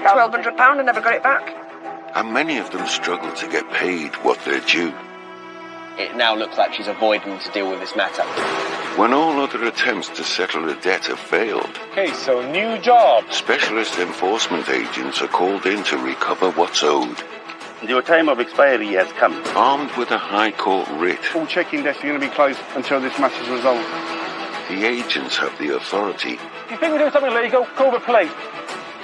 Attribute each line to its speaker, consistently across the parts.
Speaker 1: £1,200 and never got it back.
Speaker 2: And many of them struggle to get paid what they're due.
Speaker 3: It now looks like she's avoiding to deal with this matter.
Speaker 2: When all other attempts to settle a debt have failed,
Speaker 4: Okay, so new job.
Speaker 2: specialist enforcement agents are called in to recover what's owed.
Speaker 5: Your time of expiry has come.
Speaker 2: Armed with a High Court writ,
Speaker 6: All checking desks are going to be closed until this matter is resolved.
Speaker 2: the agents have the authority,
Speaker 4: If you think we're doing something illegal, call the police.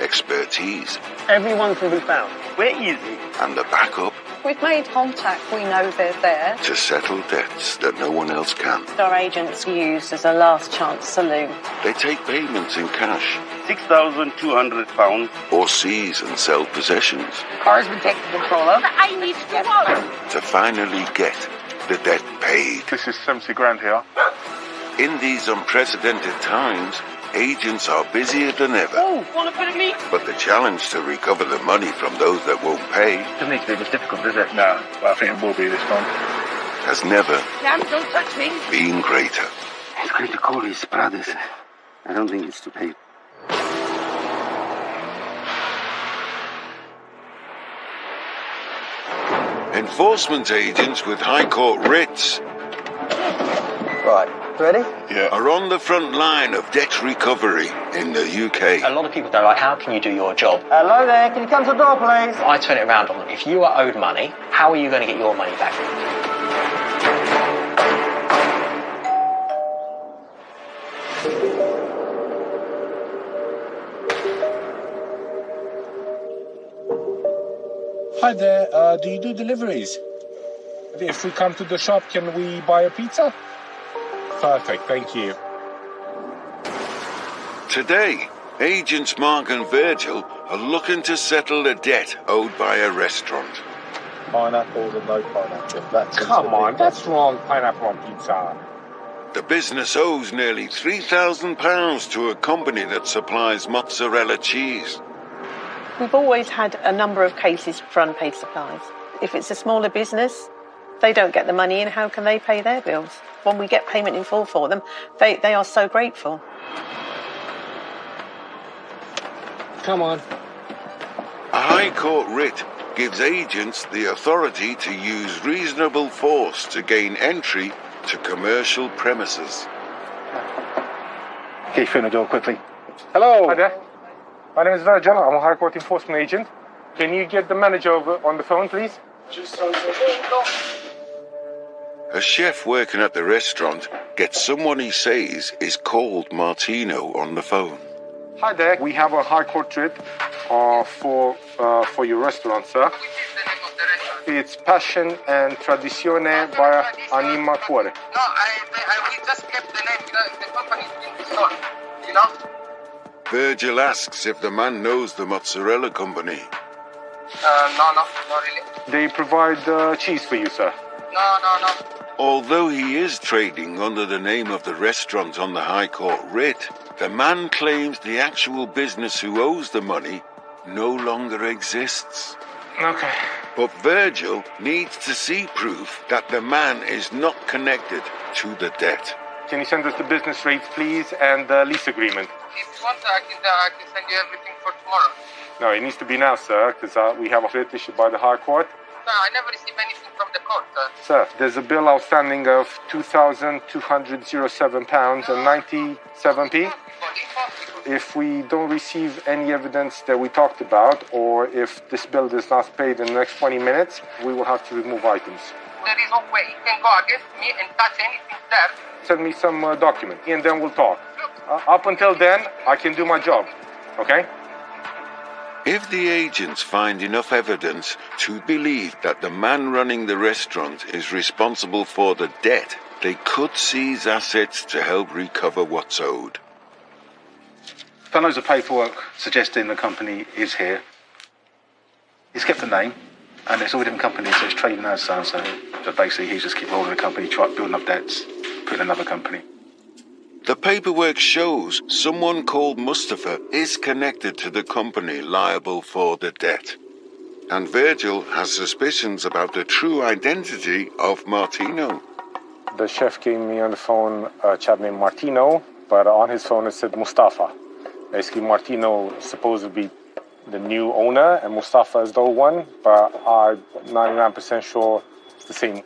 Speaker 2: expertise,
Speaker 4: Everyone can be found.
Speaker 5: Where is he?
Speaker 2: and the backup
Speaker 7: We've made contact, we know they're there.
Speaker 2: to settle debts that no one else can.
Speaker 7: Our agents use as a last chance saloon.
Speaker 2: They take payments in cash
Speaker 5: £6,200.
Speaker 2: or seize and sell possessions
Speaker 1: Car's been taken control of. I need to get on.
Speaker 2: to finally get the debt paid.
Speaker 6: This is 70 grand here.
Speaker 2: In these unprecedented times, agents are busier than ever.
Speaker 1: Oh, want to put it me?
Speaker 2: But the challenge to recover the money from those that won't pay
Speaker 4: Doesn't need to be this difficult, does it?
Speaker 6: No, well, I think it will be this time.
Speaker 2: has never
Speaker 1: Sam, don't touch me.
Speaker 2: been greater.
Speaker 5: He's going to call his brothers. I don't think it's too late.
Speaker 2: Enforcement agents with High Court writs
Speaker 3: Right, ready?
Speaker 6: Yeah.
Speaker 2: are on the front line of debt recovery in the
Speaker 3: A
Speaker 2: UK.
Speaker 3: lot of people go like, how can you do your job?
Speaker 4: Hello there, can you come to the door, please?
Speaker 3: I turn it around on them. If you are owed money, how are you going to get your money back?
Speaker 8: Hi there, do you do deliveries? If we come to the shop, can we buy a pizza? Perfect, thank you.
Speaker 2: Today, agents Mark and Virgil are looking to settle a debt owed by a restaurant.
Speaker 8: Pineapple or no pineapple? That's
Speaker 4: Come on, that's wrong. Pineapple on pizza.
Speaker 2: The business owes nearly £3,000 to a company that supplies mozzarella cheese.
Speaker 7: We've always had a number of cases for unpaid supplies. If it's a smaller business, they don't get the money in, how can they pay their bills? When we get payment in full for them, they are so grateful.
Speaker 4: Come on.
Speaker 2: A High Court writ gives agents the authority to use reasonable force to gain entry to commercial premises.
Speaker 5: Get your foot in the door quickly.
Speaker 4: Hello.
Speaker 6: Hi there. My name is Virgil. I'm a High Court enforcement agent. Can you get the manager over on the phone, please?
Speaker 2: A chef working at the restaurant gets someone he says is called Martino on the phone.
Speaker 6: Hi there. We have a High Court writ for your restaurant, sir. It's Passion and Tradizione by Anima Cuore.
Speaker 9: No, we just kept the name. The company's been sold, you know?
Speaker 2: Virgil asks if the man knows the mozzarella company.
Speaker 9: No, not really.
Speaker 6: They provide cheese for you, sir.
Speaker 9: No.
Speaker 2: Although he is trading under the name of the restaurant on the High Court writ, the man claims the actual business who owes the money no longer exists.
Speaker 6: Okay.
Speaker 2: But Virgil needs to see proof that the man is not connected to the debt.
Speaker 6: Can you send us the business rates, please, and the lease agreement?
Speaker 9: If you want, I can send you everything for tomorrow.
Speaker 6: No, it needs to be now, sir, because we have a writ issued by the High Court.
Speaker 9: No, I never received anything from the court,
Speaker 6: Sir, there's a bill outstanding of £2,207 and 97p. If we don't receive any evidence that we talked about, or if this bill is not paid in the next 20 minutes, we will have to remove items.
Speaker 9: There is no way you can go against me and touch anything there.
Speaker 6: Send me some document, and then we'll talk. Up until then, I can do my job, okay?
Speaker 2: If the agents find enough evidence to believe that the man running the restaurant is responsible for the debt, they could seize assets to help recover what's owed.
Speaker 5: Found loads of paperwork suggesting the company is here. He's kept the name, and it's all different companies, so it's trading as so. But basically, he's just keep holding the company, building up debts, putting another company.
Speaker 2: The paperwork shows someone called Mustafa is connected to the company liable for the debt. And Virgil has suspicions about the true identity of Martino.
Speaker 6: The chef gave me on the phone a chap named Martino, but on his phone it said Mustafa. Basically, Martino is supposed to be the new owner, and Mustafa is the old one, but I'm 99% sure it's the same.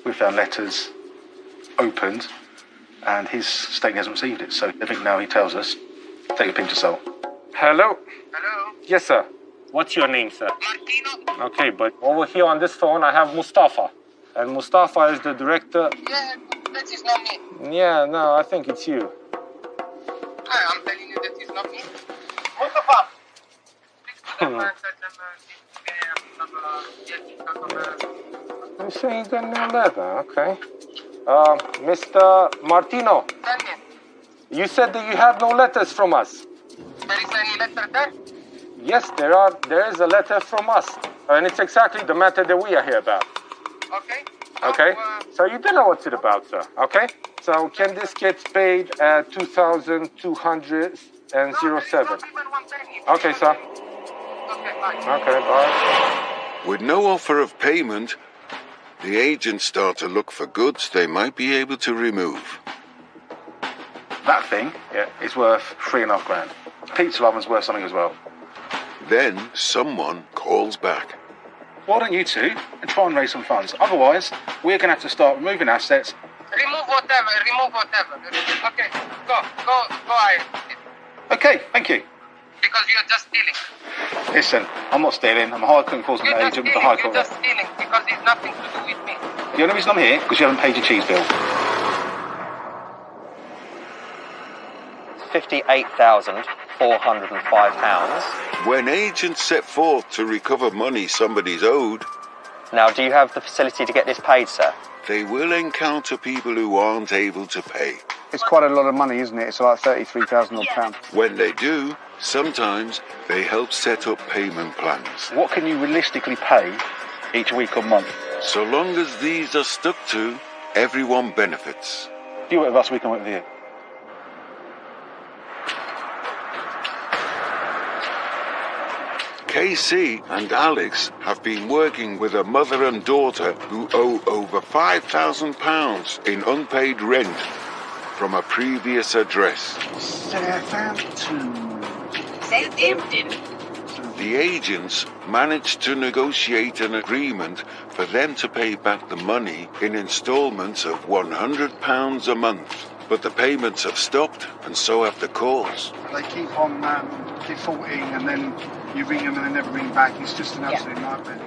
Speaker 5: We found letters opened, and he's stating he hasn't received it. So I think now he tells us, take a pinch of salt.
Speaker 6: Hello?
Speaker 9: Hello?
Speaker 6: Yes, sir. What's your name, sir?
Speaker 9: Martino?
Speaker 6: Okay, but over here on this phone, I have Mustafa. And Mustafa is the director.
Speaker 9: Yeah, that is not me.
Speaker 6: Yeah, no, I think it's you.
Speaker 9: I'm telling you that is not me. Mustafa!
Speaker 6: I'm saying you got no letter, okay. Mr. Martino,
Speaker 9: Tell me,
Speaker 6: you said that you have no letters from us.
Speaker 9: there is any letter there?
Speaker 6: Yes, there is a letter from us. And it's exactly the matter that we are here about.
Speaker 9: Okay.
Speaker 6: Okay? So you don't know what it's about, sir. Okay? So can this get paid at 2,207? Okay, sir.
Speaker 9: Okay, bye.
Speaker 6: Okay, bye.
Speaker 2: With no offer of payment, the agents start to look for goods they might be able to remove.
Speaker 5: That thing is worth 3.5 grand. Pizza oven's worth something as well.
Speaker 2: Then someone calls back.
Speaker 5: Why don't you two try and raise some funds? Otherwise, we're going to have to start removing assets.
Speaker 9: Remove whatever. Okay, go ahead.
Speaker 5: Okay, thank you.
Speaker 9: Because you're just stealing.
Speaker 5: Listen, I'm not stealing. I'm a high court enforcement
Speaker 9: You're just
Speaker 5: agent with the
Speaker 9: stealing.
Speaker 5: High
Speaker 9: You're
Speaker 5: Court.
Speaker 9: just stealing because it's nothing to do with me.
Speaker 5: The only reason I'm here is because you haven't paid your cheese bill.
Speaker 3: £58,405.
Speaker 2: When agents set forth to recover money somebody's owed,
Speaker 3: Now, do you have the facility to get this paid, sir?
Speaker 2: they will encounter people who aren't able to pay.
Speaker 10: It's quite a lot of money, isn't it? It's like £33,000.
Speaker 2: When they do, sometimes they help set up payment plans.
Speaker 5: What can you realistically pay each week or month?
Speaker 2: So long as these are stuck to, everyone benefits.
Speaker 5: If you work with us, we can work with you.
Speaker 2: KC and Alex have been working with a mother and daughter who owe over £5,000 in unpaid rent from a previous address.
Speaker 10: Southampton.
Speaker 2: The agents managed to negotiate an agreement for them to pay back the money in installments of £100 a month. But the payments have stopped, and so have the calls.
Speaker 10: They keep on defaulting, and then you ring them and they never ring back. It's just an absolute nightmare.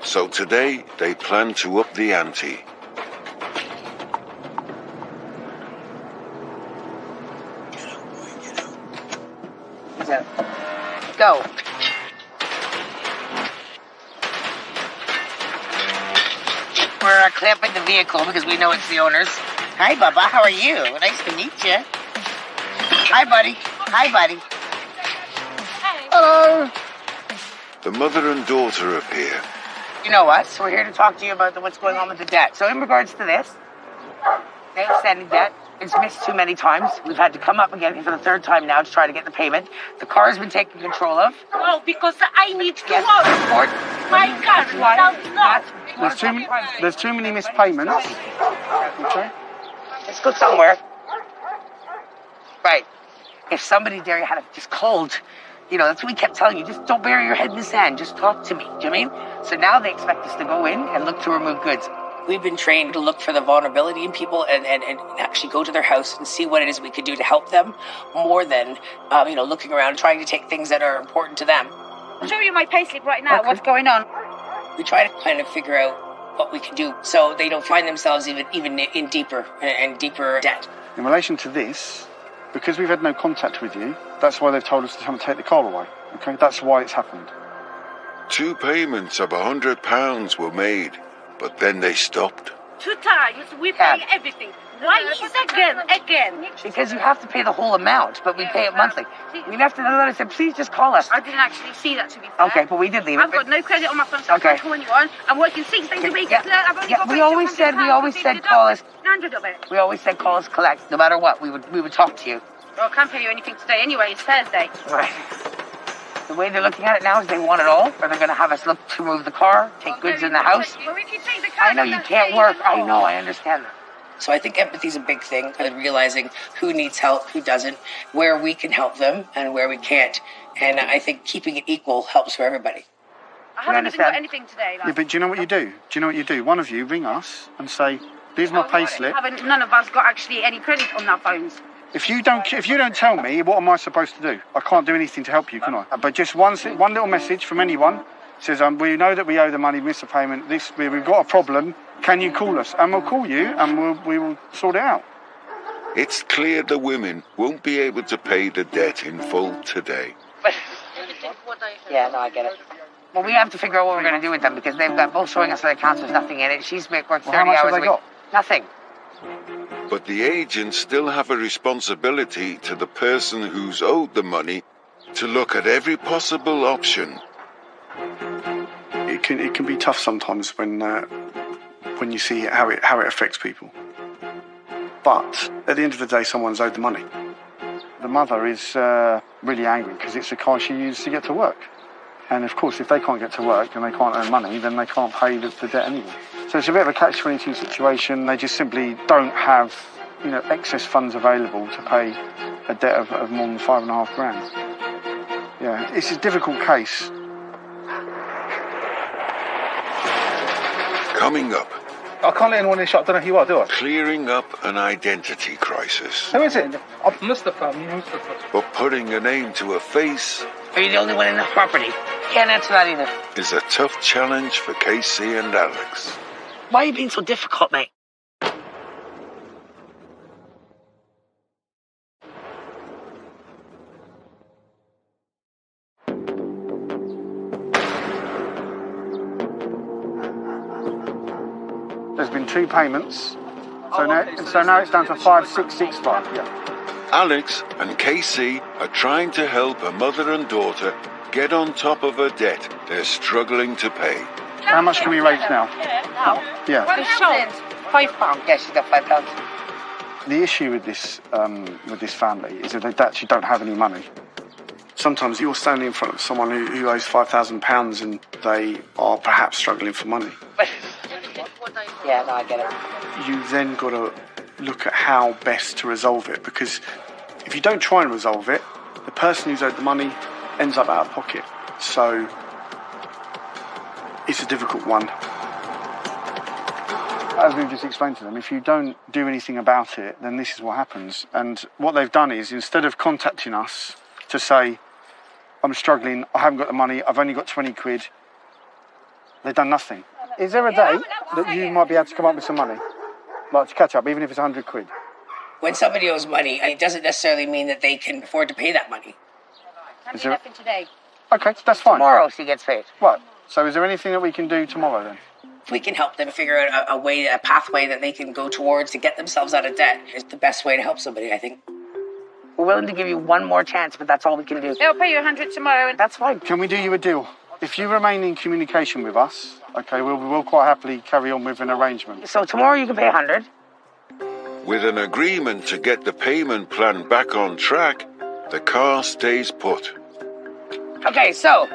Speaker 2: So today, they plan to up the ante.
Speaker 1: Go. We're clamping the vehicle because we know it's the owner's. Hi, Bubba. How are you? Nice to meet you. Hi, buddy. Hi, buddy. Hello.
Speaker 2: The mother and daughter appear.
Speaker 1: You know us. We're here to talk to you about what's going on with the debt. So in regards to this, the outstanding debt, it's missed too many times. We've had to come up again for the third time now to try to get the payment. The car has been taken control of.
Speaker 11: No, because I need to
Speaker 1: Yes,
Speaker 11: work.
Speaker 1: report.
Speaker 11: My car does not.
Speaker 10: There's too many missed payments. Okay.
Speaker 1: Let's go somewhere. Right. If somebody there had just called, that's what we kept telling you. Just don't bury your head in the sand. Just talk to me. Do you know what I mean? So now they expect us to go in and look to remove goods. We've been trained to look for the vulnerability in people and actually go to their house and see what it is we could do to help them more than, looking around trying to take things that are important to them.
Speaker 11: I'll show you my payslip right now. Okay. What's going on?
Speaker 1: We try to kind of figure out what we can do so they don't find themselves even in deeper and deeper debt.
Speaker 10: In relation to this, because we've had no contact with you, that's why they've told us to come and take the car away. Okay, that's why it's happened.
Speaker 2: 2 payments of £100 were made, but then they stopped.
Speaker 11: 2 times we pay everything. Why is again?
Speaker 1: Because you have to pay the whole amount, but we pay it monthly. We left another letter said, please just call us.
Speaker 11: I didn't actually see that, to be fair.
Speaker 1: Okay, but we did leave it.
Speaker 11: I've got no credit on my phone, so I can't call anyone. I'm working 6 days a week.
Speaker 1: Yeah.
Speaker 11: I've only got
Speaker 1: we always said call us.
Speaker 11: 900 of it.
Speaker 1: We always said call us collect. No matter what, we would talk to you.
Speaker 11: Well, I can't pay you anything today anyway. It's Thursday.
Speaker 1: Right. The way they're looking at it now is they want it all, or they're going to have us look to move the car, take goods in the house.
Speaker 11: Well, if you take the car,
Speaker 1: I know you can't work. I know, I understand that. So I think empathy is a big thing, and realizing who needs help, who doesn't, where we can help them and where we can't. And I think keeping it equal helps for everybody.
Speaker 11: I haven't even got anything today.
Speaker 10: Yeah, but do you know what you do? One of you ring us and say, "Here's my payslip."
Speaker 11: None of us got actually any credit on our phones.
Speaker 10: If you don't tell me, what am I supposed to do? I can't do anything to help you, can I? But just one little message from anyone says, "We know that we owe the money, missed the payment. We've got a problem. Can you call us?" And we'll call you, and we will sort it out.
Speaker 2: It's clear the women won't be able to pay the debt in full today.
Speaker 1: Yeah, no, I get it. Well, we have to figure out what we're going to do with them because they've got both showing us their accounts. There's nothing in it. She's worked 30
Speaker 10: how much
Speaker 1: hours
Speaker 10: have they
Speaker 1: a week.
Speaker 10: got?
Speaker 1: Nothing.
Speaker 2: But the agents still have a responsibility to the person who's owed the money to look at every possible option.
Speaker 10: It can be tough sometimes when you see how it affects people. But at the end of the day, someone's owed the money. The mother is really angry because it's the car she used to get to work. And of course, if they can't get to work and they can't earn money, then they can't pay the debt anyway. So it's a bit of a catch-22 situation. They just simply don't have, excess funds available to pay a debt of more than $5,500. Yeah, it's a difficult case.
Speaker 2: Coming up.
Speaker 5: I can't let anyone in the shop. Don't know who you are, do I?
Speaker 2: Clearing up an identity crisis.
Speaker 5: Who is it?
Speaker 8: Mustafa.
Speaker 2: But putting a name to a face...
Speaker 1: Are you the only one in the property? Can't answer that either.
Speaker 2: ...is a tough challenge for Casey and Alex.
Speaker 1: Why are you being so difficult, mate?
Speaker 10: There's been 2 payments, so now it's down to 5,665. Yeah.
Speaker 2: Alex and Casey are trying to help a mother and daughter get on top of a debt they're struggling to pay.
Speaker 10: How much can we raise now? Yeah.
Speaker 1: £5. Yeah, she's got £5.
Speaker 10: The issue with this family is that they actually don't have any money. Sometimes you're standing in front of someone who owes £5,000 and they are perhaps struggling for money.
Speaker 1: Yeah, no, I get it.
Speaker 10: You then got to look at how best to resolve it, because if you don't try and resolve it, the person who's owed the money ends up out of pocket. So it's a difficult one. As we've just explained to them, if you don't do anything about it, then this is what happens. And what they've done is, instead of contacting us to say, "I'm struggling, I haven't got the money, I've only got 20 quid," they've done nothing. Is there a day that you might be able to come up with some money? Like to catch up, even if it's 100 quid?
Speaker 1: When somebody owes money, it doesn't necessarily mean that they can afford to pay that money.
Speaker 10: Is there...
Speaker 11: Nothing today.
Speaker 10: Okay, that's fine.
Speaker 1: Tomorrow she gets paid.
Speaker 10: Right, so is there anything that we can do tomorrow then?
Speaker 1: If we can help them figure out a pathway that they can go towards to get themselves out of debt, is the best way to help somebody, I think. We're willing to give you one more chance, but that's all we can do.
Speaker 11: They'll pay you 100 tomorrow. And
Speaker 1: that's fine.
Speaker 10: Can we do you a deal? If you remain in communication with us, okay, we'll quite happily carry on with an arrangement.
Speaker 1: So tomorrow you can pay 100.
Speaker 2: With an agreement to get the payment plan back on track, the car stays put.
Speaker 1: Okay, so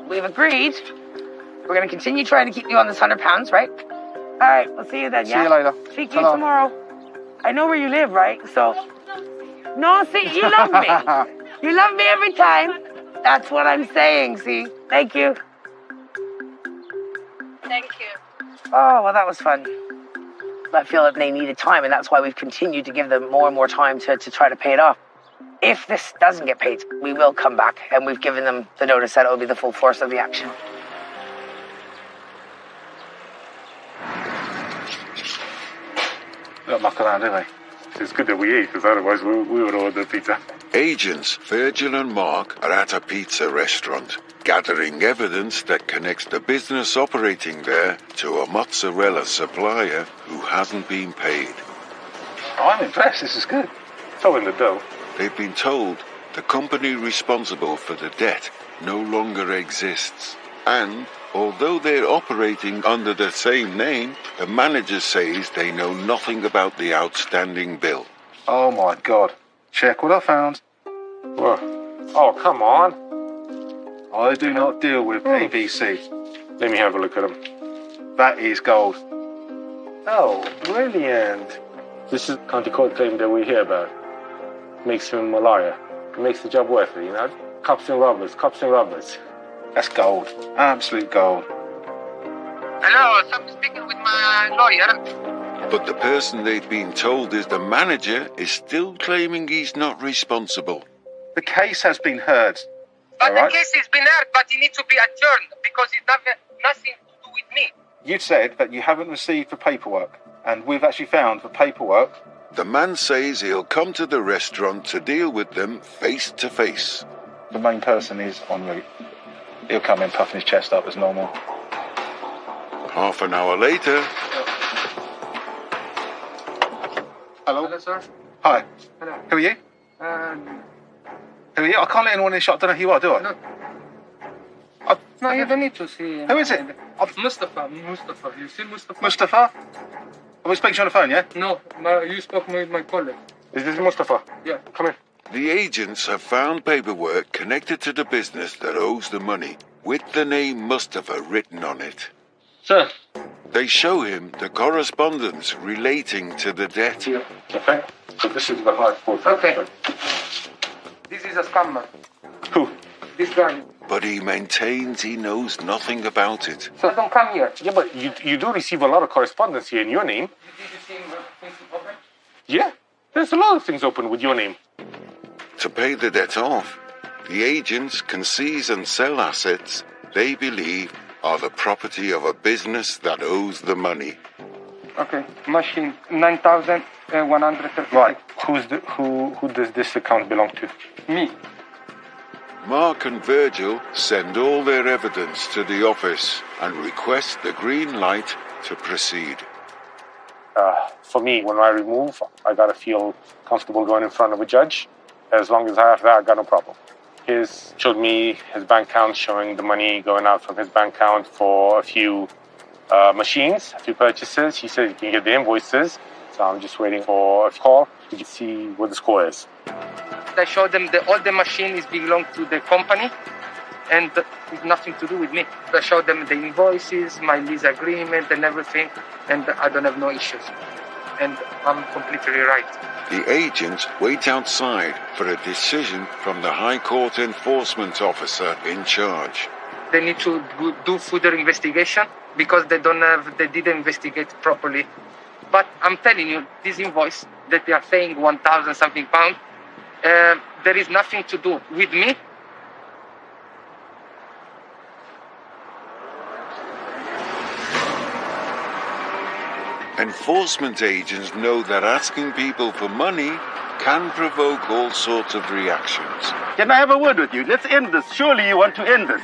Speaker 1: we've agreed. We're going to continue trying to keep you on this £100, right? All right, we'll see you then, yeah?
Speaker 10: See you later.
Speaker 1: Speak to you tomorrow. I know where you live, right? So, no, see, you love me. You love me every time. That's what I'm saying, see? Thank you.
Speaker 11: thank you.
Speaker 1: Oh, well, that was fun. I feel like they needed time, and that's why we've continued to give them more and more time to try to pay it off. If this doesn't get paid, we will come back, and we've given them the notice that it will be the full force of the action.
Speaker 5: We don't muck around, do we? It's good that we eat, because otherwise we would order pizza.
Speaker 2: Agents Virgil and Mark are at a pizza restaurant, gathering evidence that connects the business operating there to a mozzarella supplier who hasn't been paid.
Speaker 5: Oh, I'm impressed. This is good. So in the dough.
Speaker 2: They've been told the company responsible for the debt no longer exists. And although they're operating under the same name, the manager says they know nothing about the outstanding bill.
Speaker 5: Oh my God. Check what I found.
Speaker 6: Whoa. Oh, come on.
Speaker 5: I do not deal with ABC.
Speaker 6: Let me have a look at them.
Speaker 5: That is gold.
Speaker 6: Oh, brilliant. This is county court claim that we hear about. Makes him a liar. It makes the job worth it, you know? Cops and robbers, cops and robbers.
Speaker 5: That's gold. Absolute gold.
Speaker 9: Hello, I'm speaking with my lawyer.
Speaker 2: But the person they've been told is the manager is still claiming he's not responsible.
Speaker 5: The case has been heard.
Speaker 9: But
Speaker 5: All right?
Speaker 9: the case has been heard, but it needs to be adjourned because it's nothing to do with me.
Speaker 5: You said that you haven't received the paperwork, and we've actually found the paperwork.
Speaker 2: The man says he'll come to the restaurant to deal with them face to face.
Speaker 5: The main person is en route. He'll come in puffing his chest up as normal.
Speaker 2: Half an hour later,
Speaker 5: Hello?
Speaker 9: Hello, sir.
Speaker 5: Hi.
Speaker 9: Hello.
Speaker 5: Who are you? Who are you? I can't let anyone in the shop. I don't know who you are, do I?
Speaker 9: No.
Speaker 5: I-
Speaker 9: No, you don't need to see.
Speaker 5: Who is it?
Speaker 9: Mustafa. You see Mustafa?
Speaker 5: Mustafa? Are we speaking to you on the phone, yeah?
Speaker 9: No, you spoke with my colleague.
Speaker 6: Is this Mustafa?
Speaker 9: Yeah.
Speaker 6: Come in.
Speaker 2: the agents have found paperwork connected to the business that owes the money, with the name Mustafa written on it.
Speaker 9: Sir.
Speaker 2: They show him the correspondence relating to the debt.
Speaker 6: Okay. So this is the high court.
Speaker 9: Okay. This is a scammer.
Speaker 6: Who?
Speaker 9: This guy.
Speaker 2: But he maintains he knows nothing about it.
Speaker 9: So don't come here.
Speaker 6: Yeah, but you do receive a lot of correspondence here in your name.
Speaker 9: Did you see things open?
Speaker 6: Yeah. There's a lot of things open with your name.
Speaker 2: To pay the debt off, the agents can seize and sell assets they believe are the property of a business that owes the money.
Speaker 9: Okay. Machine 9,136.
Speaker 6: Right. Who does this account belong to?
Speaker 9: Me.
Speaker 2: Mark and Virgil send all their evidence to the office and request the green light to proceed.
Speaker 6: For me, when I remove, I gotta feel comfortable going in front of a judge. As long as I have that, I got no problem. He's showed me his bank account, showing the money going out from his bank account for a few machines, a few purchases. He said you can get the invoices, so I'm just waiting for a call to see what the score is.
Speaker 9: I showed them all the machines belong to the company and it's nothing to do with me. I showed them the invoices, my lease agreement and everything, and I don't have no issues. And I'm completely right.
Speaker 2: The agents wait outside for a decision from the High Court enforcement officer in charge.
Speaker 9: They need to do further investigation because they didn't investigate properly. But I'm telling you, this invoice that they are saying 1,000 something pounds, there is nothing to do with me.
Speaker 2: Enforcement agents know that asking people for money can provoke all sorts of reactions.
Speaker 12: Can I have a word with you? Let's end this. Surely you want to end this.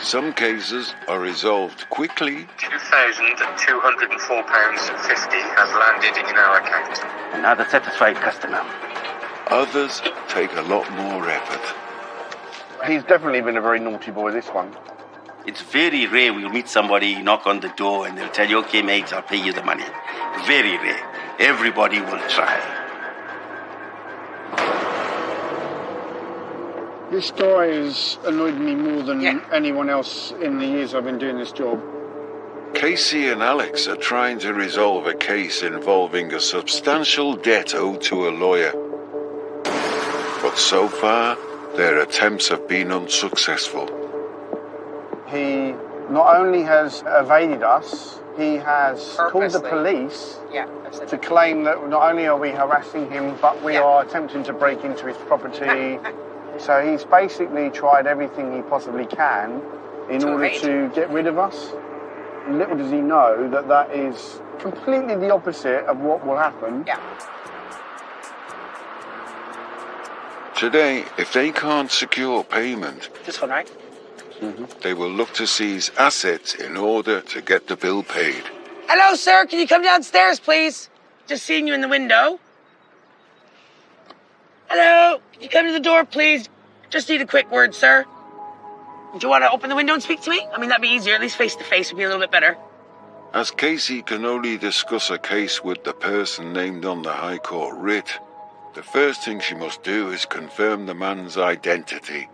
Speaker 2: Some cases are resolved quickly.
Speaker 9: £2,204.50 has landed in our account.
Speaker 12: Another satisfied customer.
Speaker 2: Others take a lot more effort.
Speaker 10: He's definitely been a very naughty boy, this one.
Speaker 12: It's very rare we'll meet somebody, knock on the door, and they'll tell you, okay, mate, I'll pay you the money. Very rare. Everybody will try.
Speaker 10: This guy has annoyed me more than anyone else in the years I've been doing this job.
Speaker 2: Casey and Alex are trying to resolve a case involving a substantial debt owed to a lawyer. But so far, their attempts have been unsuccessful.
Speaker 10: He not only has evaded us, he has called the police to claim that not only are we harassing him, but we are attempting to break into his property. So he's basically tried everything he possibly can in order to get rid of us. Little does he know that that is completely the opposite of what will happen.
Speaker 2: Today, if they can't secure payment,
Speaker 1: This one, right?
Speaker 2: they will look to seize assets in order to get the bill paid.
Speaker 1: Hello, sir. Can you come downstairs, please? Just seeing you in the window. Hello. Can you come to the door, please? Just need a quick word, sir. Do you want to open the window and speak to me? I mean, that'd be easier. At least face-to-face would be a little bit better.
Speaker 2: As Casey can only discuss a case with the person named on the High Court writ, the first thing she must do is confirm the man's identity.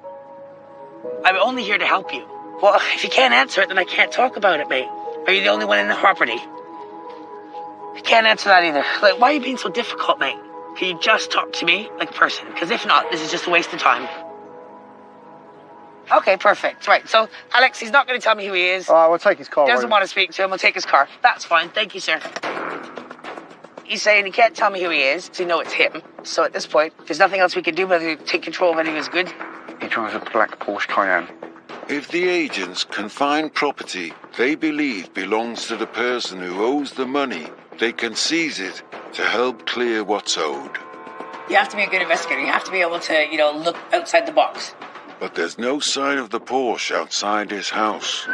Speaker 1: I'm only here to help you. Well, if you can't answer it, then I can't talk about it, mate. Are you the only one in the property? I can't answer that either. Like, why are you being so difficult, mate? Can you just talk to me like a person? Because if not, this is just a waste of time. Okay, perfect. Right, so Alex, he's not going to tell me who he is.
Speaker 10: All right, we'll take his car.
Speaker 1: He doesn't want to speak to him. We'll take his car. That's fine. Thank you, sir. He's saying he can't tell me who he is, so you know it's him. So at this point, there's nothing else we can do but to take control of any of his goods.
Speaker 10: He drives a black Porsche Cayenne.
Speaker 2: If the agents can find property they believe belongs to the person who owes the money, they can seize it to help clear what's owed.
Speaker 1: You have to be a good investigator. You have to be able to, look outside the box.
Speaker 2: But there's no sign of the Porsche outside his house.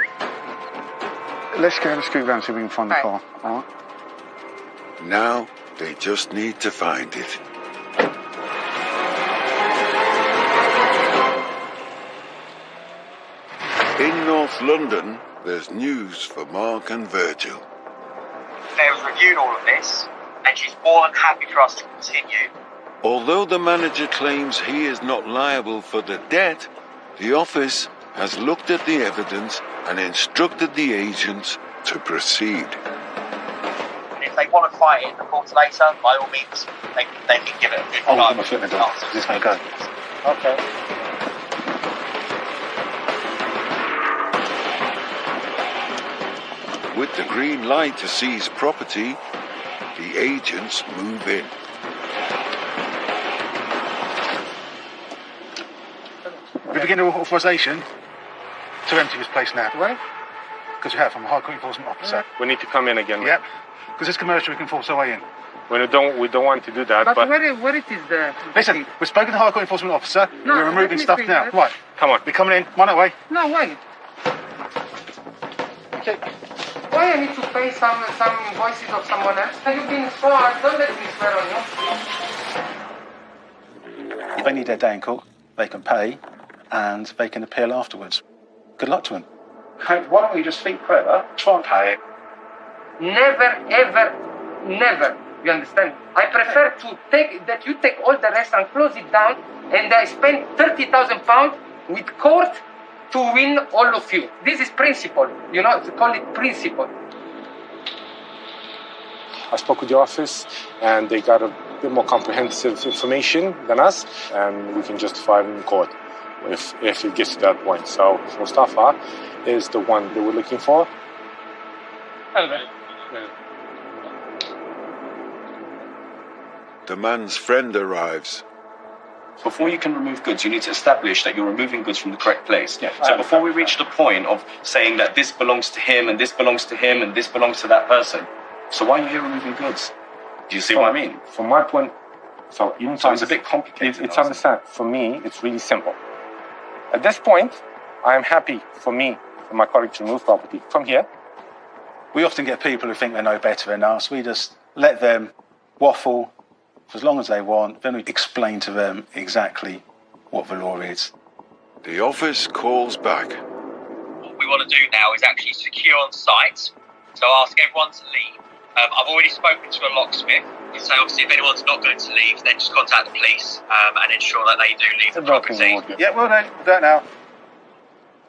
Speaker 10: Let's go and scoot round so we can find the car. All right.
Speaker 2: Now, they just need to find it. In North London, there's news for Mark and Virgil.
Speaker 13: They've reviewed all of this, and she's more than happy for us to continue.
Speaker 2: Although the manager claims he is not liable for the debt, the office has looked at the evidence and instructed the agents to proceed.
Speaker 13: And if they want to fight it in the courts later, by all means, they can give it a good
Speaker 5: I'm going to go. Just going to go.
Speaker 6: Okay.
Speaker 2: With the green light to seize property, the agents move in.
Speaker 5: We begin authorisation to empty this place now.
Speaker 9: Why?
Speaker 5: Because we have from a High Court Enforcement Officer.
Speaker 6: We need to come in again.
Speaker 5: Yep. Because it's commercial, we can force our way in.
Speaker 6: We don't want to do that.
Speaker 9: But where it is the...
Speaker 5: Listen, we've spoken to the High Court Enforcement Officer.
Speaker 9: No,
Speaker 5: we're removing stuff now.
Speaker 9: that.
Speaker 5: Right.
Speaker 6: Come on.
Speaker 5: We're coming in. Come on that way.
Speaker 9: No, why?
Speaker 5: Okay.
Speaker 9: Why I need to pay some invoices of someone else? Have you been sworn? Don't let me swear on you.
Speaker 5: If they need their day in court, they can pay and they can appeal afterwards. Good luck to them. Why don't we just think clever, try and pay it?
Speaker 9: Never, ever, never. You understand? I prefer that you take all the rest and close it down, and I spend £30,000 with court to win all of you. This is principle. You know, to call it principle.
Speaker 6: I spoke with the office, and they got a bit more comprehensive information than us, and we can justify it in court if it gets to that point. So Mustafa is the one they were looking for.
Speaker 2: The man's friend arrives.
Speaker 14: Before you can remove goods, you need to establish that you're removing goods from the correct place.
Speaker 5: Yeah,
Speaker 14: so before we reach the point of saying that this belongs to him and this belongs to him and this belongs to that person, so why are you here removing goods? Do you see what I mean?
Speaker 6: From my point, so
Speaker 14: it's a bit complicated.
Speaker 6: It's understand. For me, it's really simple. At this point, I am happy for my colleague to remove property from here.
Speaker 5: We often get people who think they know better than us. We just let them waffle for as long as they want. Then we explain to them exactly what the law is.
Speaker 2: The office calls back.
Speaker 13: What we want to do now is actually secure on site. So ask everyone to leave. I've already spoken to a locksmith. So obviously if anyone's not going to leave, then just contact the police and ensure that they do leave the property.
Speaker 5: Yeah, well done. Do that now.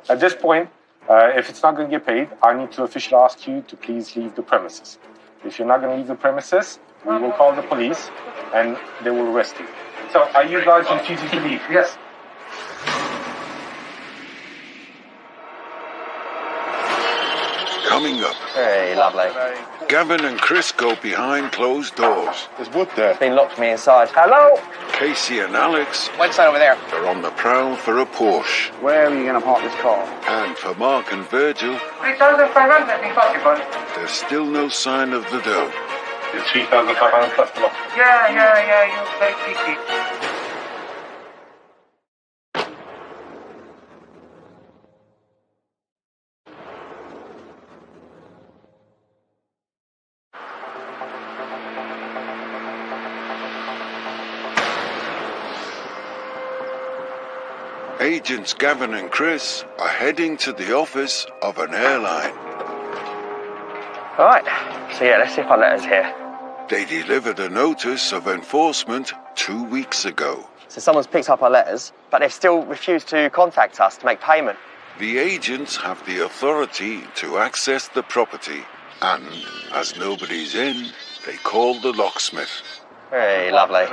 Speaker 6: At this point, if it's not going to get paid, I need to officially ask you to please leave the premises. If you're not going to leave the premises, we will call the police and they will arrest you. So are you guys refusing to leave?
Speaker 9: Yes.
Speaker 2: Coming up,
Speaker 3: Very lovely.
Speaker 2: Gavin and Chris go behind closed doors.
Speaker 5: There's wood there.
Speaker 3: Been locked me inside. Hello?
Speaker 2: Casey and Alex
Speaker 1: One side over there.
Speaker 2: are on the prowl for a Porsche.
Speaker 10: Where are you going to park this car?
Speaker 2: And for Mark and Virgil,
Speaker 9: 3,500, impossible.
Speaker 2: there's still no sign of the dough.
Speaker 6: It's 3,500 plus the lock.
Speaker 9: Yeah, you're very picky.
Speaker 2: Agents Gavin and Chris are heading to the office of an airline.
Speaker 3: All right. So yeah, let's see if our letter's here.
Speaker 2: They delivered a notice of enforcement 2 weeks ago.
Speaker 3: So someone's picked up our letters, but they've still refused to contact us to make payment.
Speaker 2: The agents have the authority to access the property, and as nobody's in, they call the locksmith.
Speaker 3: Very lovely.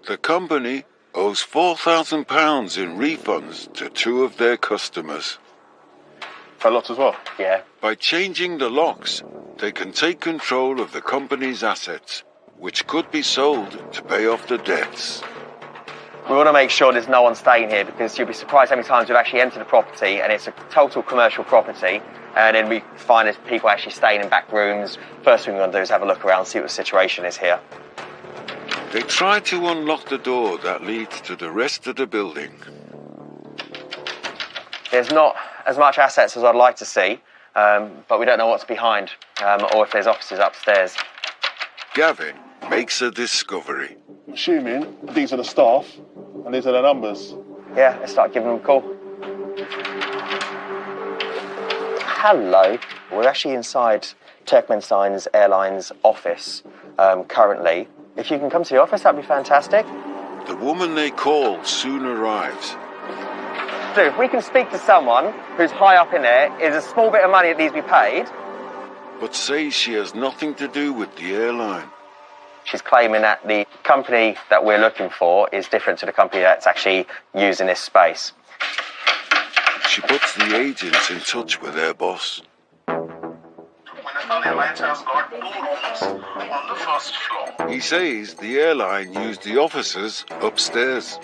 Speaker 2: The company owes £4,000 in refunds to 2 of their customers.
Speaker 15: For lots as well?
Speaker 3: Yeah.
Speaker 2: By changing the locks, they can take control of the company's assets, which could be sold to pay off the debts.
Speaker 3: We want to make sure there's no one staying here, because you'll be surprised how many times we've actually entered the property and it's a total commercial property, and then we find there's people actually staying in back rooms. First thing we're going to do is have a look around, see what the situation is here.
Speaker 2: They try to unlock the door that leads to the rest of the building.
Speaker 3: There's not as much assets as I'd like to see, but we don't know what's behind, or if there's offices upstairs.
Speaker 2: Gavin makes a discovery.
Speaker 15: I'm assuming these are the staff and these are the numbers.
Speaker 3: Yeah, let's start giving them a call. Hello. We're actually inside Turkmenistan's Airlines office currently. If you can come to the office, that'd be fantastic.
Speaker 2: The woman they call soon arrives.
Speaker 3: So if we can speak to someone who's high up in there, is a small bit of money that needs to be paid.
Speaker 2: But says she has nothing to do with the airline.
Speaker 3: She's claiming that the company that we're looking for is different to the company that's actually using this space.
Speaker 2: She puts the agents in touch with their boss. He says the airline used the officers upstairs.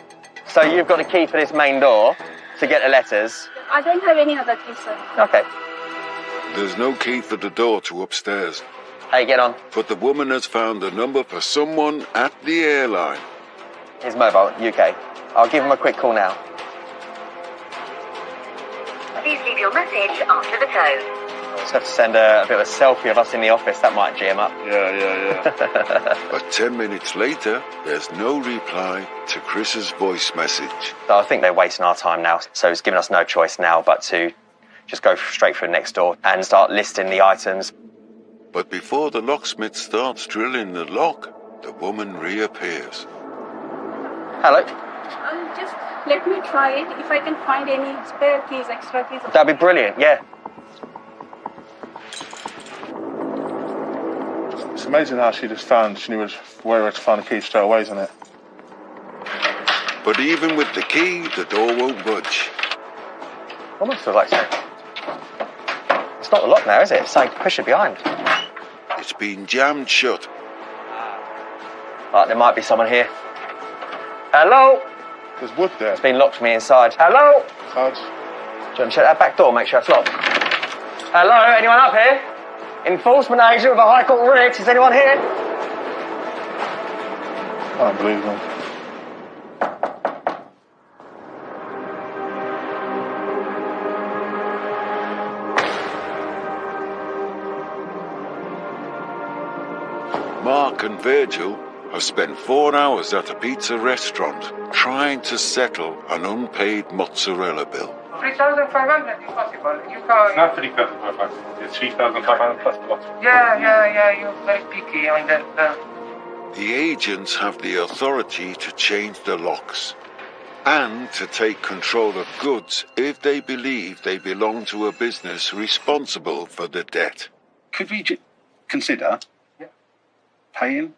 Speaker 3: So you've got a key for this main door to get the letters?
Speaker 11: I don't have any other key, sir.
Speaker 3: Okay.
Speaker 2: There's no key for the door to upstairs.
Speaker 3: How you get on?
Speaker 2: But the woman has found a number for someone at the airline.
Speaker 3: His mobile, UK. I'll give him a quick call now.
Speaker 16: Please leave your message after the tone.
Speaker 3: Just have to send a bit of a selfie of us in the office. That might G him up.
Speaker 15: Yeah.
Speaker 2: But 10 minutes later, there's no reply to Chris's voice message.
Speaker 3: So I think they're wasting our time now. So it's given us no choice now but to just go straight through next door and start listing the items.
Speaker 2: But before the locksmith starts drilling the lock, the woman reappears.
Speaker 3: Hello.
Speaker 11: Just let me try it. If I can find any spare keys, extra keys.
Speaker 3: That'd be brilliant, yeah.
Speaker 15: It's amazing how she knew where to find the key straight away, isn't it?
Speaker 2: But even with the key, the door won't budge.
Speaker 3: Almost feels like so. It's not the lock now, is it? It's something to push it behind.
Speaker 2: It's been jammed shut.
Speaker 3: Right, there might be someone here. Hello?
Speaker 15: There's wood there.
Speaker 3: It's been locked from the inside. Hello?
Speaker 15: Sarge.
Speaker 3: Do you want to check that back door, make sure it's locked? Hello, anyone up here? Enforcement agent with a High Court writ. Is anyone here?
Speaker 15: Unbelievable.
Speaker 2: Mark and Virgil have spent 4 hours at a pizza restaurant trying to settle an unpaid mozzarella bill.
Speaker 9: 3,500 is possible. You
Speaker 6: It's
Speaker 9: can.
Speaker 6: not 3,500. It's 3,500 plus the lot.
Speaker 9: Yeah. You're very picky on that.
Speaker 2: The agents have the authority to change the locks and to take control of goods if they believe they belong to a business responsible for the debt.
Speaker 5: Could we consider paying?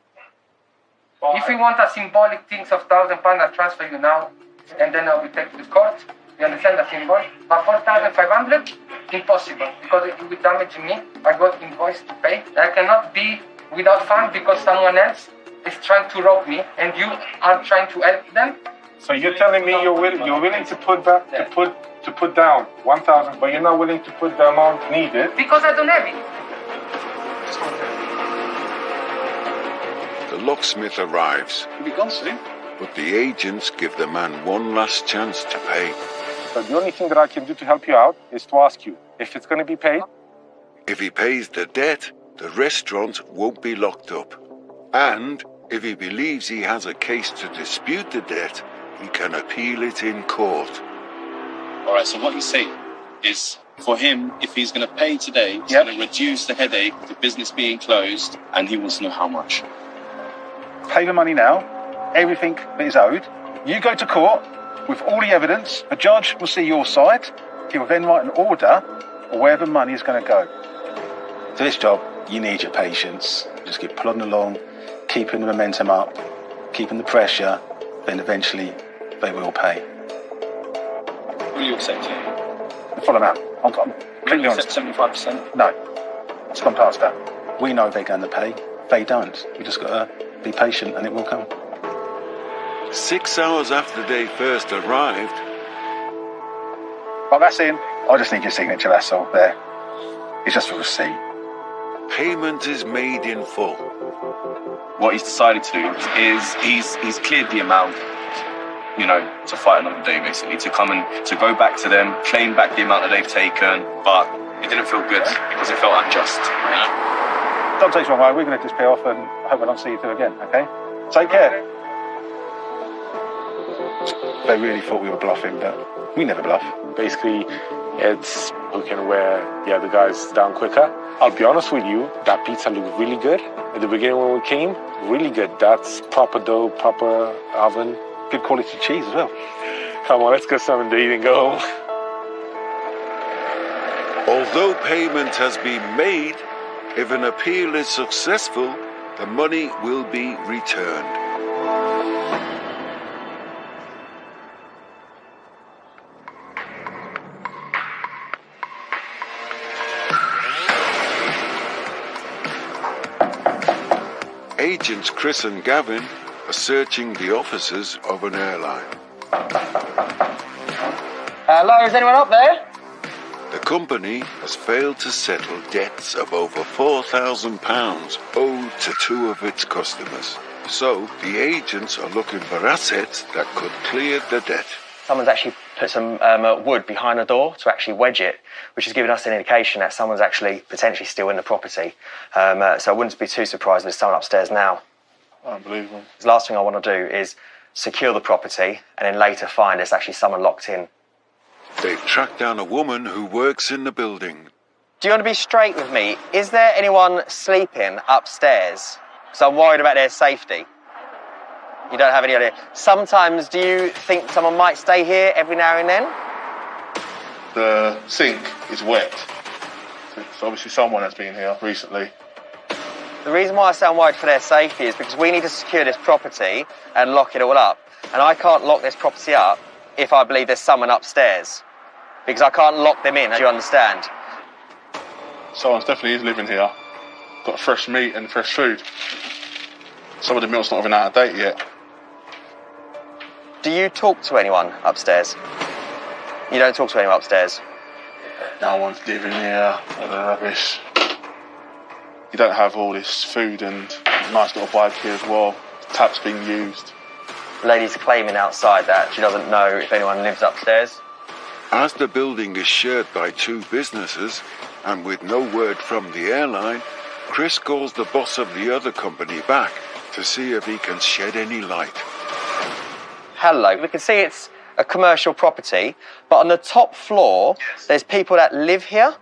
Speaker 9: If you want a symbolic things of £1,000, I'll transfer you now, and then I will take to the court. You understand the symbol? But 4,500, impossible, because it will damage me. I got invoice to pay. I cannot be without fund because someone else is trying to rob me, and you are trying to help them.
Speaker 6: So you're telling me you're willing to put back to put down 1,000, but you're not willing to put the amount needed
Speaker 9: because I don't have it.
Speaker 2: The locksmith arrives.
Speaker 5: Have you gone soon?
Speaker 2: But the agents give the man one last chance to pay.
Speaker 6: So the only thing that I can do to help you out is to ask you if it's going to be paid.
Speaker 2: If he pays the debt, the restaurant won't be locked up. And if he believes he has a case to dispute the debt, he can appeal it in court.
Speaker 17: All right, so what he's saying is for him, if he's going to pay today, it's going to reduce the headache, the business being closed, and he wants to know how much.
Speaker 5: Pay the money now, everything that is owed. You go to court with all the evidence. A judge will see your side. He will then write an order of where the money is going to go. So this job You need your patience. Just keep plodding along, keeping the momentum up, keeping the pressure, then eventually they will pay.
Speaker 17: Will you accept it?
Speaker 5: Follow them out. I'm completely honest.
Speaker 17: 75%?
Speaker 5: No, it's gone past that. We know they're going to pay. They don't. We just got to be patient and it will come.
Speaker 2: 6 hours after they first arrived,
Speaker 5: Well, that's in. I just need your signature, that's all. There. It's just for receipt.
Speaker 2: payment is made in full.
Speaker 17: What he's decided to do is he's cleared the amount, you know, to fight another day, basically, to come and to go back to them, claim back the amount that they've taken, but it didn't feel good because it felt unjust, you know?
Speaker 5: Don't take it wrong way. We're going to disappear off and I hope I don't see you two again, okay? Take care. They really thought we were bluffing, but we never bluff.
Speaker 6: Basically, it's who can wear the other guys down quicker. I'll be honest with you, that pizza looked really good. At the beginning when we came, really good. That's proper dough, proper oven.
Speaker 5: Good quality cheese as well.
Speaker 6: Come on, let's get something to eat and go home.
Speaker 2: Although payment has been made, if an appeal is successful, the money will be returned. Agents Chris and Gavin are searching the offices of an airline.
Speaker 3: Hello, is anyone up there?
Speaker 2: The company has failed to settle debts of over £4,000 owed to two of its customers. So the agents are looking for assets that could clear the debt.
Speaker 3: Someone's actually put some wood behind the door to actually wedge it, which has given us an indication that someone's actually potentially still in the property. So I wouldn't be too surprised if there's someone upstairs now.
Speaker 15: Unbelievable.
Speaker 3: The last thing I want to do is secure the property and then later find there's actually someone locked in.
Speaker 2: They've tracked down a woman who works in the building.
Speaker 3: Do you want to be straight with me? Is there anyone sleeping upstairs? Because I'm worried about their safety. You don't have any idea. Sometimes, do you think someone might stay here every now and then?
Speaker 15: The sink is wet. So obviously someone has been here recently.
Speaker 3: The reason why I say I'm worried for their safety is because we need to secure this property and lock it all up. And I can't lock this property up if I believe there's someone upstairs. Because I can't lock them in, do you understand?
Speaker 15: Someone definitely is living here. Got fresh meat and fresh food. Some of the milk's not even out of date yet.
Speaker 3: Do you talk to anyone upstairs? You don't talk to anyone upstairs?
Speaker 15: No one's living here. Rubbish. You don't have all this food and a nice little bike here as well. The tap's being used.
Speaker 3: The lady's claiming outside that she doesn't know if anyone lives upstairs.
Speaker 2: As the building is shared by two businesses, and with no word from the airline, Chris calls the boss of the other company back to see if he can shed any light.
Speaker 3: Hello, we can see it's a commercial property, but on the top floor, there's people that live here.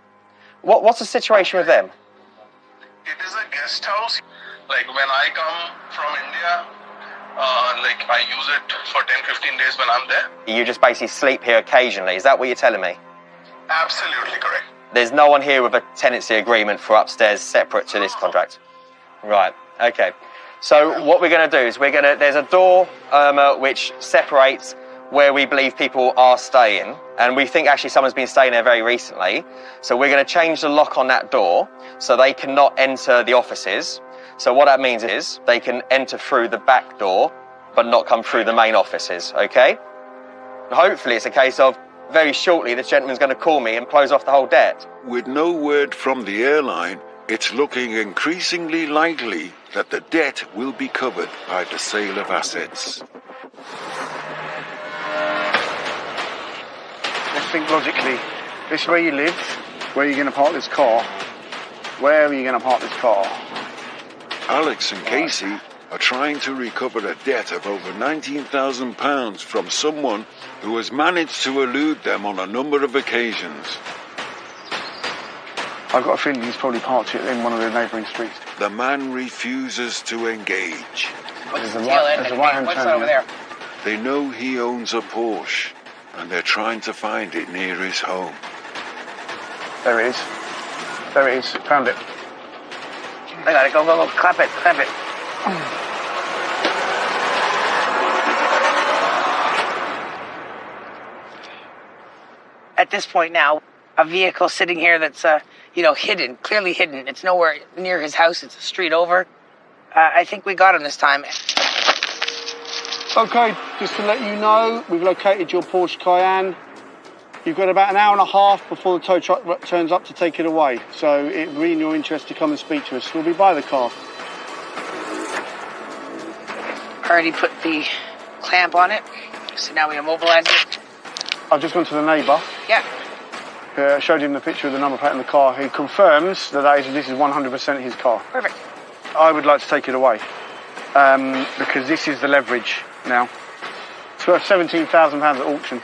Speaker 3: What's the situation with them?
Speaker 18: It is a guest house. Like when I come from India, I use it for 10-15 days when I'm there.
Speaker 3: You just basically sleep here occasionally, is that what you're telling me?
Speaker 18: Absolutely correct.
Speaker 3: There's no one here with a tenancy agreement for upstairs separate to this contract? Right, okay. So what we're going to do is there's a door which separates where we believe people are staying, and we think actually someone's been staying there very recently. So we're going to change the lock on that door so they cannot enter the offices. So what that means is they can enter through the back door but not come through the main offices, okay? Hopefully it's a case of very shortly this gentleman's going to call me and close off the whole debt.
Speaker 2: With no word from the airline, it's looking increasingly likely that the debt will be covered by the sale of assets.
Speaker 10: Let's think logically. This is where you live. Where are you going to park this car? Where are you going to park this car?
Speaker 2: Alex and Casey are trying to recover a debt of over £19,000 from someone who has managed to elude them on a number of occasions.
Speaker 10: I've got a feeling he's probably parked it in one of the neighbouring streets.
Speaker 2: The man refuses to engage.
Speaker 10: There's a right-hand
Speaker 1: What's
Speaker 10: turn
Speaker 1: over
Speaker 10: here.
Speaker 1: there?
Speaker 2: They know he owns a Porsche, and they're trying to find it near his home.
Speaker 10: There it is. There it is. Found it.
Speaker 1: I got it. Go, go, go. Clap it. Clap it. At this point now, a vehicle sitting here that's, hidden, clearly hidden. It's nowhere near his house. It's a street over. I think we got him this time.
Speaker 10: Okay, just to let you know, we've located your Porsche Cayenne. You've got about an hour and a half before the tow truck turns up to take it away. So it'd be in your interest to come and speak to us. We'll be by the car.
Speaker 1: Already put the clamp on it, so now we immobilize it.
Speaker 10: I've just gone to the neighbour.
Speaker 1: Yeah.
Speaker 10: Showed him the picture of the number plate on the car. He confirms that this is 100% his car.
Speaker 1: Perfect.
Speaker 10: I would like to take it away because this is the leverage now. It's worth £17,000 at auction.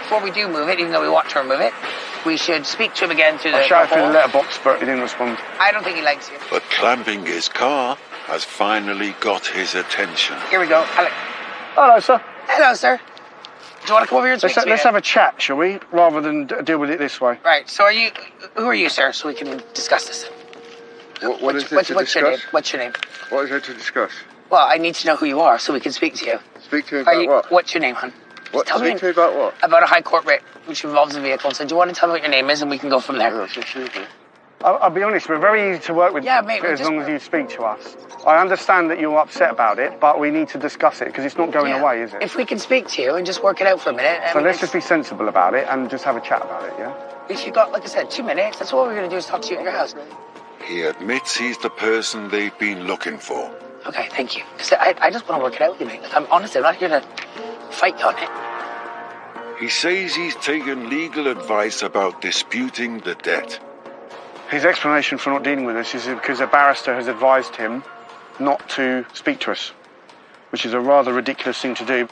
Speaker 1: Before we do move it, even though we want to remove it, we should speak to him again through the...
Speaker 10: I shouted through the letterbox, but he didn't respond.
Speaker 1: I don't think he likes you.
Speaker 2: But clamping his car has finally got his attention.
Speaker 1: Here we go. Alec.
Speaker 10: Hello, sir.
Speaker 1: Hello, sir. Do you want to come over here and speak to me?
Speaker 10: Let's have a chat, shall we? Rather than deal with it this way.
Speaker 1: Right, so who are you, sir, so we can discuss this?
Speaker 2: What is it to
Speaker 1: what's your name? What's your name?
Speaker 2: What is there to discuss?
Speaker 1: Well, I need to know who you are so we can speak to you.
Speaker 2: Speak to me about what?
Speaker 1: What's your name, hon?
Speaker 2: What?
Speaker 1: Tell
Speaker 2: Speak to me about what?
Speaker 1: About a high court writ, which involves a vehicle. So do you want to tell me what your name is and we can go from there?
Speaker 10: I'll be honest, we're very easy to work with
Speaker 1: mate,
Speaker 10: as long as you speak to us. I understand that you're upset about it, but we need to discuss it because it's not going away, is it?
Speaker 1: If we can speak to you and just work it out for a minute.
Speaker 10: So let's just be sensible about it and just have a chat about it, yeah?
Speaker 1: If you got, like I said, 2 minutes, that's all we're going to do is talk to you at your house.
Speaker 2: He admits he's the person they've been looking for.
Speaker 1: Okay, thank you. Because I just want to work it out with you, mate. Like, I'm honestly, I'm not here to fight you on it.
Speaker 2: He says he's taken legal advice about disputing the debt.
Speaker 10: His explanation for not dealing with us is because a barrister has advised him not to speak to us, which is a rather ridiculous thing to do.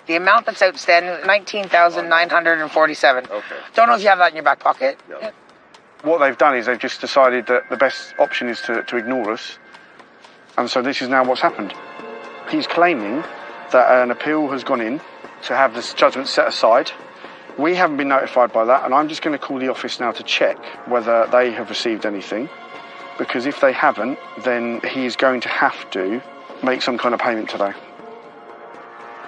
Speaker 1: The amount that's outstanding, $19,947.
Speaker 2: Okay.
Speaker 1: Don't know if you have that in your back pocket.
Speaker 2: No.
Speaker 1: Yeah.
Speaker 10: What they've done is they've just decided that the best option is to ignore us. And so this is now what's happened. He's claiming that an appeal has gone in to have this judgment set aside. We haven't been notified by that, and I'm just going to call the office now to check whether they have received anything. Because if they haven't, then he is going to have to make some kind of payment today.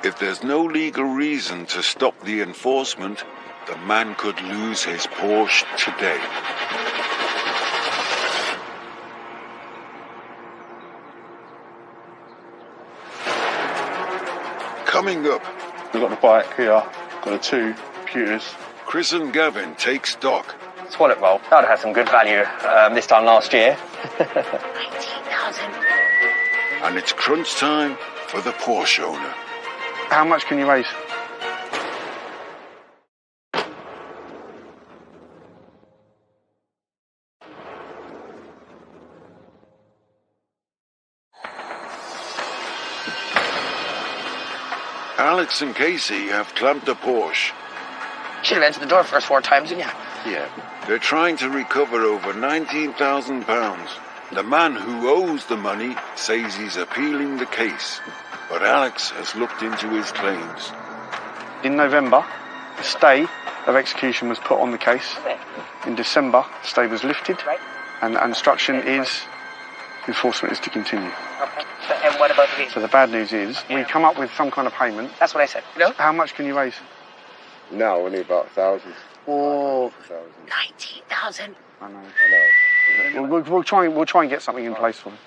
Speaker 2: If there's no legal reason to stop the enforcement, the man could lose his Porsche today. Coming up,
Speaker 15: We've got the bike here, got the two computers.
Speaker 2: Chris and Gavin take stock.
Speaker 3: Toilet roll. That would have had some good value this time last year.
Speaker 1: 19,000.
Speaker 2: And it's crunch time for the Porsche owner.
Speaker 10: How much can you raise?
Speaker 2: Alex and Casey have clamped a Porsche.
Speaker 1: Should have entered the door first 4 times, didn't you?
Speaker 2: Yeah. They're trying to recover over £19,000. The man who owes the money says he's appealing the case, but Alex has looked into his claims.
Speaker 10: In November, a stay of execution was put on the case. In December, the stay was lifted, and instruction is enforcement is to continue.
Speaker 1: Okay. And what about the vehicle?
Speaker 10: So the bad news is we come up with some kind of payment.
Speaker 1: That's what I said. No?
Speaker 10: How much can you raise?
Speaker 2: Now only about 1,000.
Speaker 1: Oh, 19,000.
Speaker 10: I know. We'll try and get something in place for him.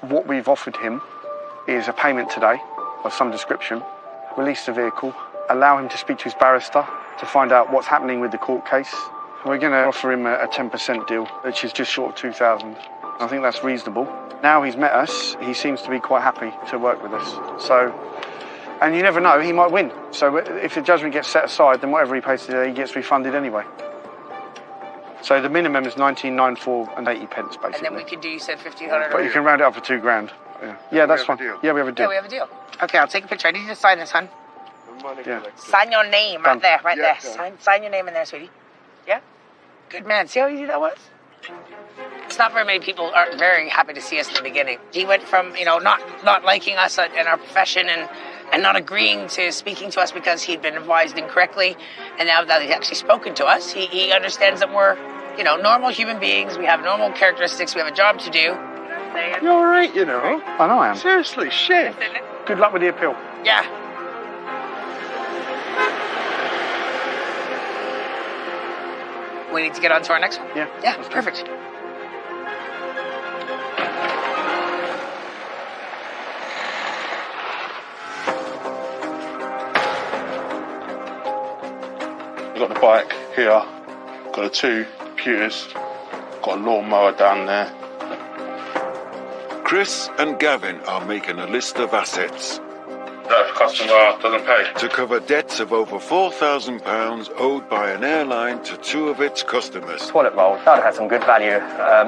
Speaker 10: What we've offered him is a payment today of some description, release the vehicle, allow him to speak to his barrister to find out what's happening with the court case. We're going to offer him a 10% deal, which is just short of 2,000. I think that's reasonable. Now he's met us, he seems to be quite happy to work with us. So, and you never know, he might win. So if the judgment gets set aside, then whatever he pays today, he gets refunded anyway. So the minimum is 19,994 and 80 pence, basically.
Speaker 1: And then we could do, you said 1,500.
Speaker 10: But you can round it up for $2,000. Yeah, that's fine. Yeah, we have a deal.
Speaker 1: Yeah, we have a deal. Okay, I'll take a picture. I need you to sign this, hon.
Speaker 10: Yeah.
Speaker 1: Sign your name right there, right there. Sign your name in there, sweetie. Yeah? Good man. See how easy that was? It's not very many people are very happy to see us in the beginning. He went from, not liking us and our profession and not agreeing to speaking to us because he'd been advised incorrectly. And now that he's actually spoken to us, he understands that we're you know, normal human beings. We have normal characteristics. We have a job to do.
Speaker 4: You're all right, you know.
Speaker 10: I know I am.
Speaker 4: Seriously, shit.
Speaker 10: Good luck with the appeal.
Speaker 1: Yeah. We need to get on to our next one?
Speaker 10: Yeah.
Speaker 1: Yeah, perfect.
Speaker 15: We've got the bike here, got the 2 computers, got a lawnmower down there.
Speaker 2: Chris and Gavin are making a list of assets
Speaker 15: That if a customer doesn't pay.
Speaker 2: to cover debts of over £4,000 owed by an airline to 2 of its customers.
Speaker 3: Toilet roll. That would have had some good value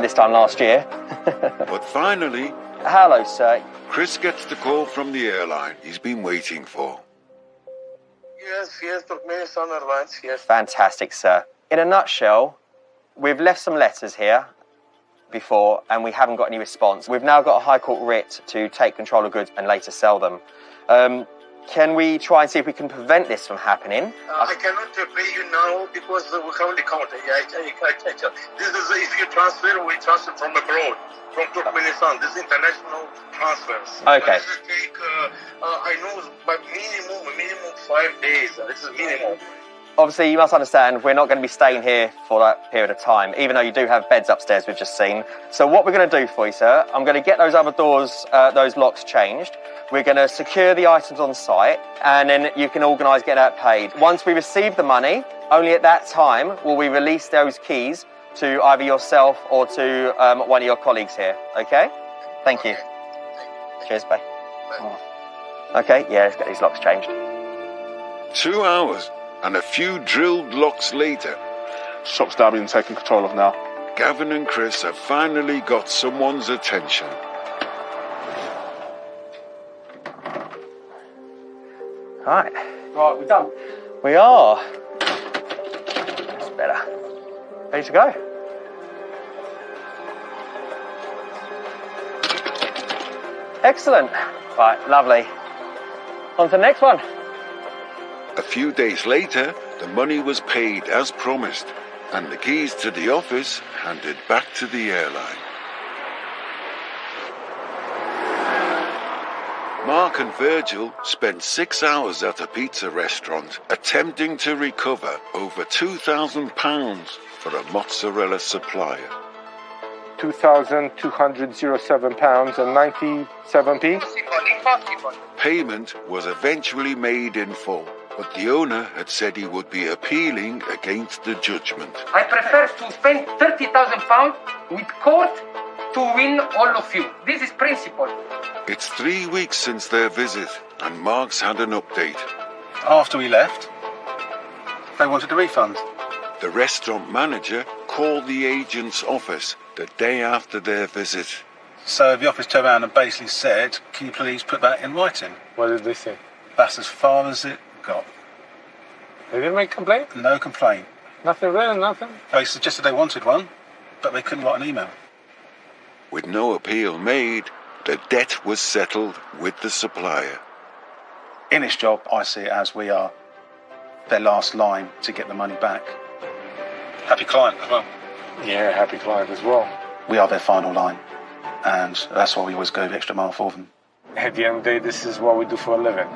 Speaker 3: this time last year.
Speaker 2: But finally,
Speaker 3: Hello, sir.
Speaker 2: Chris gets the call from the airline he's been waiting for.
Speaker 18: Yes, Turkmenistan Airlines, yes.
Speaker 3: Fantastic, sir. In a nutshell, we've left some letters here before and we haven't got any response. We've now got a High Court writ to take control of goods and later sell them. Can we try and see if we can prevent this from happening?
Speaker 18: I cannot pay you now because we have the account. This is if you transfer, we transfer from abroad, from Turkmenistan. This is international transfers.
Speaker 3: Okay.
Speaker 18: This will take, I know, but minimum 5 days. This is minimum.
Speaker 3: Obviously, you must understand, we're not going to be staying here for that period of time, even though you do have beds upstairs we've just seen. So what we're going to do for you, sir, I'm going to get those other doors, those locks changed. We're going to secure the items on site, and then you can organise getting that paid. Once we receive the money, only at that time will we release those keys to either yourself or to one of your colleagues here, okay? Thank you. Cheers, bye. Okay, yeah, let's get these locks changed.
Speaker 2: 2 hours and a few drilled locks later,
Speaker 15: Shop's now being taken control of now.
Speaker 2: Gavin and Chris have finally got someone's attention.
Speaker 3: Right, we're done. We are. That's better. Ready to go. Excellent. Right, lovely. On to the next one.
Speaker 2: A few days later, the money was paid as promised, and the keys to the office handed back to the airline. Mark and Virgil spent 6 hours at a pizza restaurant attempting to recover over £2,000 for a mozzarella supplier.
Speaker 6: £2,207 and 97p.
Speaker 2: Payment was eventually made in full, but the owner had said he would be appealing against the judgment.
Speaker 9: I prefer to spend £30,000 with court to win all of you. This is principle.
Speaker 2: It's 3 weeks since their visit, and Mark's had an update.
Speaker 5: After we left, they wanted a refund.
Speaker 2: The restaurant manager called the agent's office the day after their visit.
Speaker 5: So the office turned around and basically said, can you please put that in writing?
Speaker 6: What did they say?
Speaker 5: That's as far as it got.
Speaker 6: They didn't make a complaint?
Speaker 5: No complaint.
Speaker 6: Nothing written, nothing?
Speaker 5: They suggested they wanted one, but they couldn't write an email.
Speaker 2: With no appeal made, the debt was settled with the supplier.
Speaker 5: In this job, I see it as we are their last line to get the money back. Happy client as well.
Speaker 6: Yeah, happy client as well.
Speaker 5: We are their final line, and that's why we always go the extra mile for them.
Speaker 6: At the end of the day, this is what we do for a living.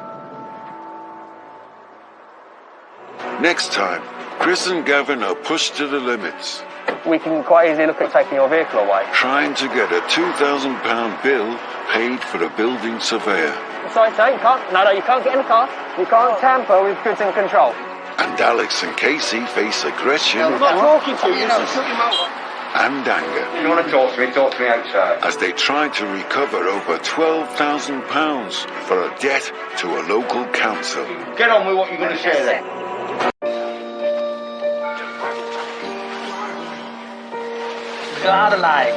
Speaker 2: Next time, Chris and Gavin are pushed to the limits,
Speaker 3: We can quite easily look at taking your vehicle away.
Speaker 2: trying to get a £2,000 bill paid for a building surveyor.
Speaker 3: Sorry, sir, you can't. No, you can't get in the car. You can't tamper with goods in control.
Speaker 2: And Alex and Casey face aggression
Speaker 3: I'm not talking to you.
Speaker 2: and anger
Speaker 3: If you want to talk to me outside.
Speaker 2: as they try to recover over £12,000 for a debt to a local council.
Speaker 12: Get on with what you're going to say then.
Speaker 1: God alive.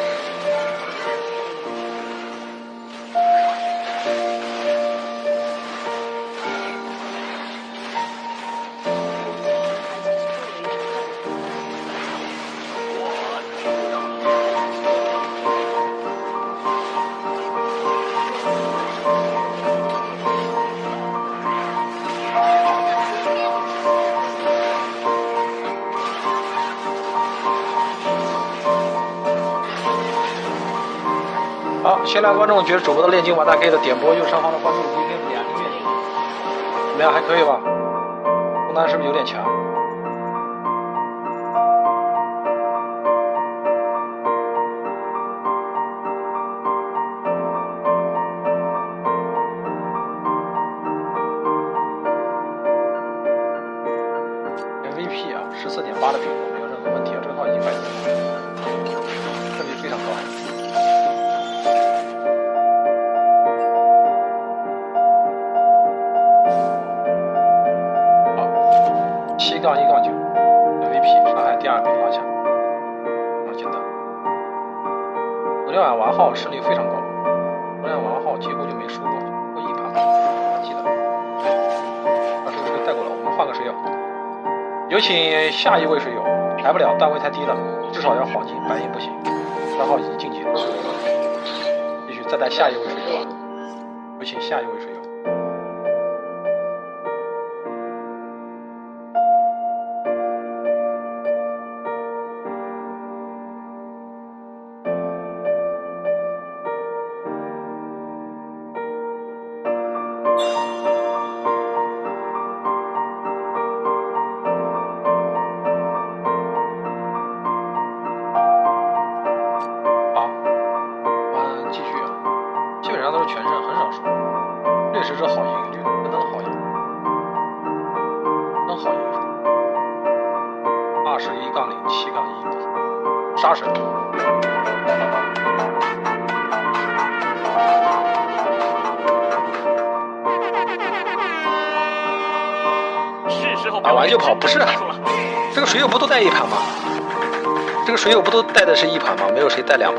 Speaker 19: 新来观众觉得主播的炼金瓦大 K 的点播右上方的关注可以给点音乐铃，怎么样？还可以吧？功能是不是有点强？MVP 啊，14.8的评分没有任何问题啊，这个号已经100多了，胜率非常高。7-1-9 MVP 上海第2名拿下，非常简单。昨天晚王浩胜率非常高，昨天王浩几乎就没输过，过一盘，还记得。把这个水带过来，我们换个水友。有请下一位水友，来不了，段位太低了，至少要黄金，白银不行。账号已经晋级了，继续再带下一位水友啊！有请下一位水友。这好赢，真的好赢，真好赢！21-0-7-1，杀神。
Speaker 11: 是时候
Speaker 19: 打完就跑，不是？这个水友不都带一盘吗？这个水友不都带的是一盘吗？没有谁带2盘。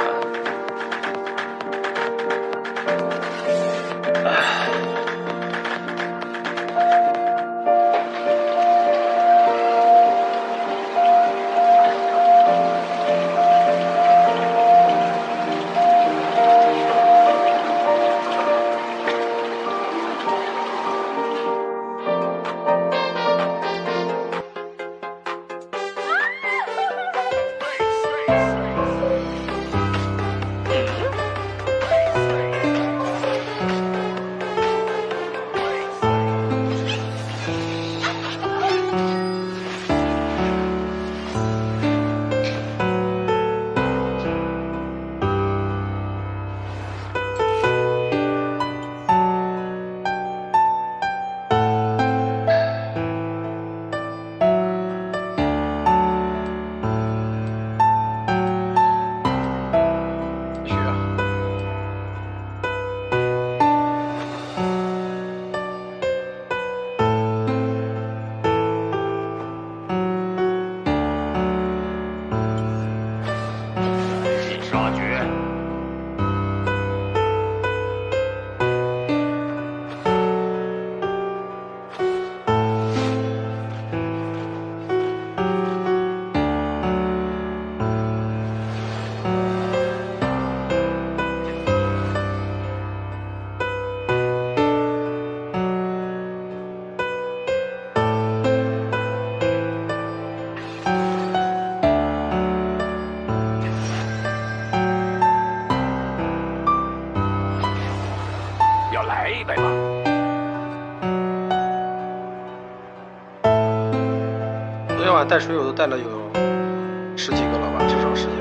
Speaker 19: 带水友都带了有10几个了吧，至少10几20。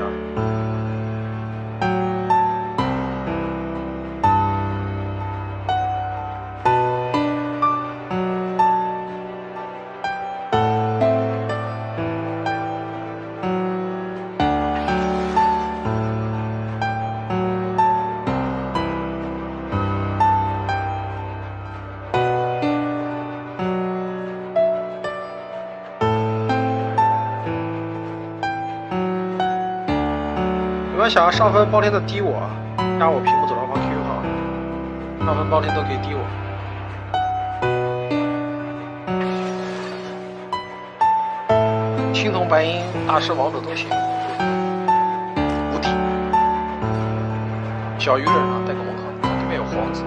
Speaker 19: 有人想要上分包天的滴我，加我屏幕左上方 QQ 号，上分包天都可以滴我。青铜白银大师王者都行，无敌。小鱼人啊，带个蒙考，这边有皇子。